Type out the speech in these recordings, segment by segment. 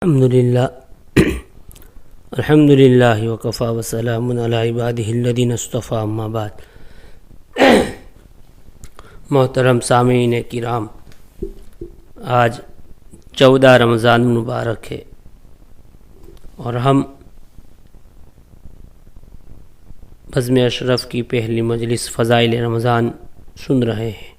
الحمد للہ وکفی وسلام علی عبادہ الذین اصطفی اما بعد۔ محترم سامعین کرام، آج 14 رمضان مبارک ہے اور ہم بزم اشرف کی پہلی مجلس فضائل رمضان سن رہے ہیں۔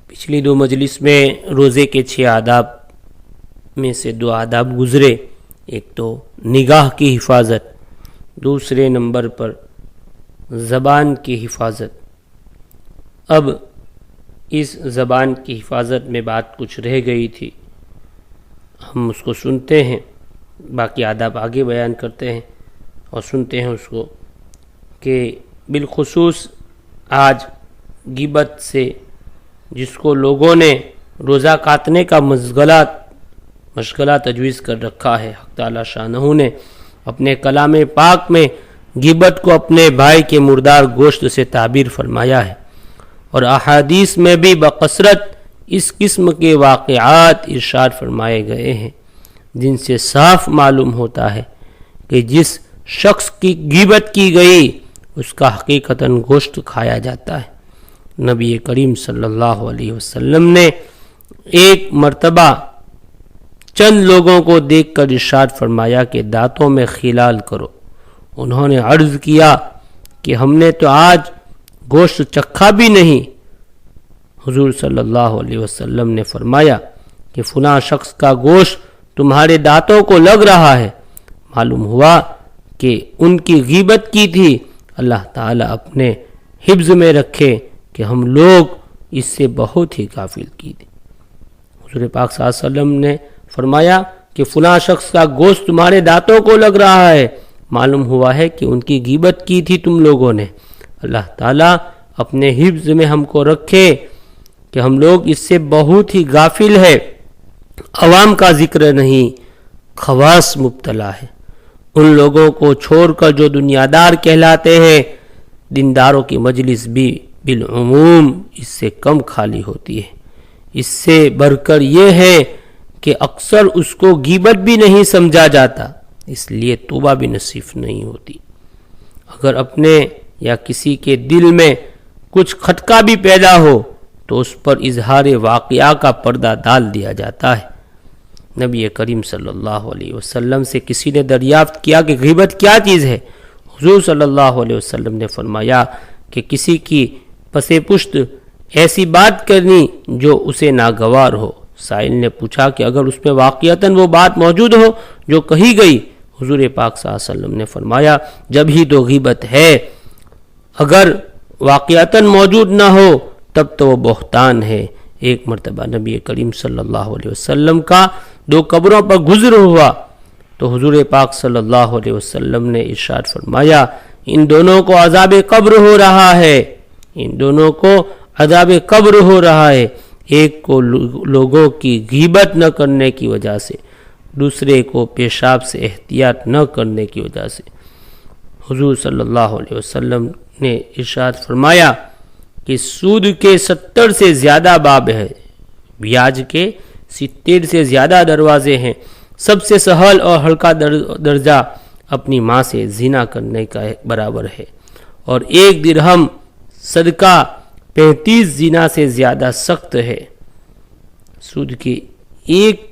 پچھلی 2 مجلس میں روزے کے 6 آداب میں سے 2 آداب گزرے، ایک تو نگاہ کی حفاظت، دوسرے نمبر پر زبان کی حفاظت۔ اب اس زبان کی حفاظت میں بات کچھ رہ گئی تھی، ہم اس کو سنتے ہیں، باقی آداب آگے بیان کرتے ہیں اور سنتے ہیں اس کو کہ بالخصوص آج غیبت سے جس کو لوگوں نے روزہ کاٹنے کا مشغلہ تجویز کر رکھا ہے، حق تعالی شانہ نے اپنے کلام پاک میں غیبت کو اپنے بھائی کے مردار گوشت سے تعبیر فرمایا ہے، اور احادیث میں بھی بکثرت اس قسم کے واقعات ارشاد فرمائے گئے ہیں، جن سے صاف معلوم ہوتا ہے کہ جس شخص کی غیبت کی گئی اس کا حقیقتاً گوشت کھایا جاتا ہے۔ نبی کریم صلی اللہ علیہ وسلم نے ایک مرتبہ چند لوگوں کو دیکھ کر ارشاد فرمایا کہ دانتوں میں خلال کرو۔ انہوں نے عرض کیا کہ ہم نے تو آج گوشت چکھا بھی نہیں۔ حضور صلی اللہ علیہ وسلم نے فرمایا کہ فلاں شخص کا گوشت تمہارے دانتوں کو لگ رہا ہے۔ معلوم ہوا کہ ان کی غیبت کی تھی۔ اللہ تعالیٰ اپنے حفظ میں رکھے کہ ہم لوگ اس سے بہت ہی غافل کی تھی۔ حضور پاک صلی اللہ علیہ وسلم نے فرمایا کہ فلاں شخص کا گوشت تمہارے دانتوں کو لگ رہا ہے، معلوم ہوا ہے کہ ان کی غیبت کی تھی تم لوگوں نے۔ اللہ تعالیٰ اپنے حفظ میں ہم کو رکھے کہ ہم لوگ اس سے بہت ہی غافل ہے۔ عوام کا ذکر نہیں، خواص مبتلا ہے۔ ان لوگوں کو چھوڑ کر جو دنیادار کہلاتے ہیں، دینداروں کی مجلس بھی بالعموم اس سے کم خالی ہوتی ہے۔ اس سے بڑھ کر یہ ہے کہ اکثر اس کو غیبت بھی نہیں سمجھا جاتا، اس لیے توبہ بھی نصیب نہیں ہوتی۔ اگر اپنے یا کسی کے دل میں کچھ خطکا بھی پیدا ہو تو اس پر اظہار واقعہ کا پردہ ڈال دیا جاتا ہے۔ نبی کریم صلی اللہ علیہ وسلم سے کسی نے دریافت کیا کہ غیبت کیا چیز ہے؟ حضور صلی اللہ علیہ وسلم نے فرمایا کہ کسی کی پس پشت ایسی بات کرنی جو اسے ناگوار ہو۔ سائل نے پوچھا کہ اگر اس میں واقعتاً وہ بات موجود ہو جو کہی گئی؟ حضور پاک صلی اللہ علیہ وسلم نے فرمایا جب ہی تو غیبت ہے، اگر واقعتاً موجود نہ ہو تب تو وہ بہتان ہے۔ ایک مرتبہ نبی کریم صلی اللہ علیہ وسلم کا 2 قبروں پر گزر ہوا تو حضور پاک صلی اللہ علیہ وسلم نے ارشاد فرمایا ان دونوں کو عذاب قبر ہو رہا ہے، ان دونوں کو عذاب قبر ہو رہا ہے، ایک کو لوگوں کی غیبت نہ کرنے کی وجہ سے، دوسرے کو پیشاب سے احتیاط نہ کرنے کی وجہ سے۔ حضور صلی اللہ علیہ وسلم نے ارشاد فرمایا کہ سود کے 70 سے زیادہ باب ہے، بیاج کے 70 سے زیادہ دروازے ہیں، سب سے سہل اور ہلکا درجہ اپنی ماں سے زنا کرنے کا برابر ہے، اور 1 درہم صدقہ 35 زنا سے زیادہ سخت ہے۔ سود کی 1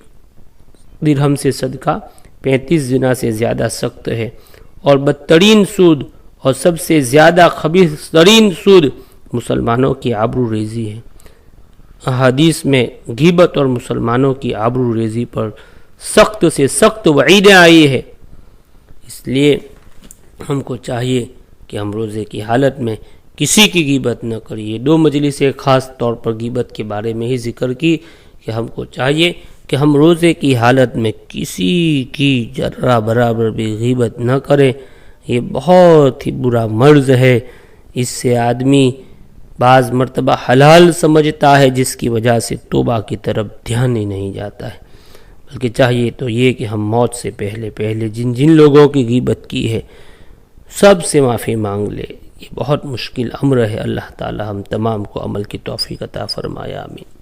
درہم سے صدقہ 35 زنا سے زیادہ سخت ہے، اور بدترین سود اور سب سے زیادہ خبیث ترین سود مسلمانوں کی آبرو ریزی ہے۔ احادیث میں غیبت اور مسلمانوں کی آبرو ریزی پر سخت سے سخت وعیدیں آئی ہے، اس لیے ہم کو چاہیے کہ ہم روزے کی حالت میں کسی کی غیبت نہ کریے۔ 2 مجلسیں خاص طور پر غیبت کے بارے میں ہی ذکر کی کہ ہم کو چاہیے کہ ہم روزے کی حالت میں کسی کی ذرہ برابر بھی غیبت نہ کریں۔ یہ بہت ہی برا مرض ہے، اس سے آدمی بعض مرتبہ حلال سمجھتا ہے جس کی وجہ سے توبہ کی طرف دھیان ہی نہیں جاتا ہے، بلکہ چاہیے تو یہ کہ ہم موت سے پہلے جن لوگوں کی غیبت کی ہے سب سے معافی مانگ لے۔ یہ بہت مشکل امر ہے، اللہ تعالی ہم تمام کو عمل کی توفیق عطا فرمائے، آمین۔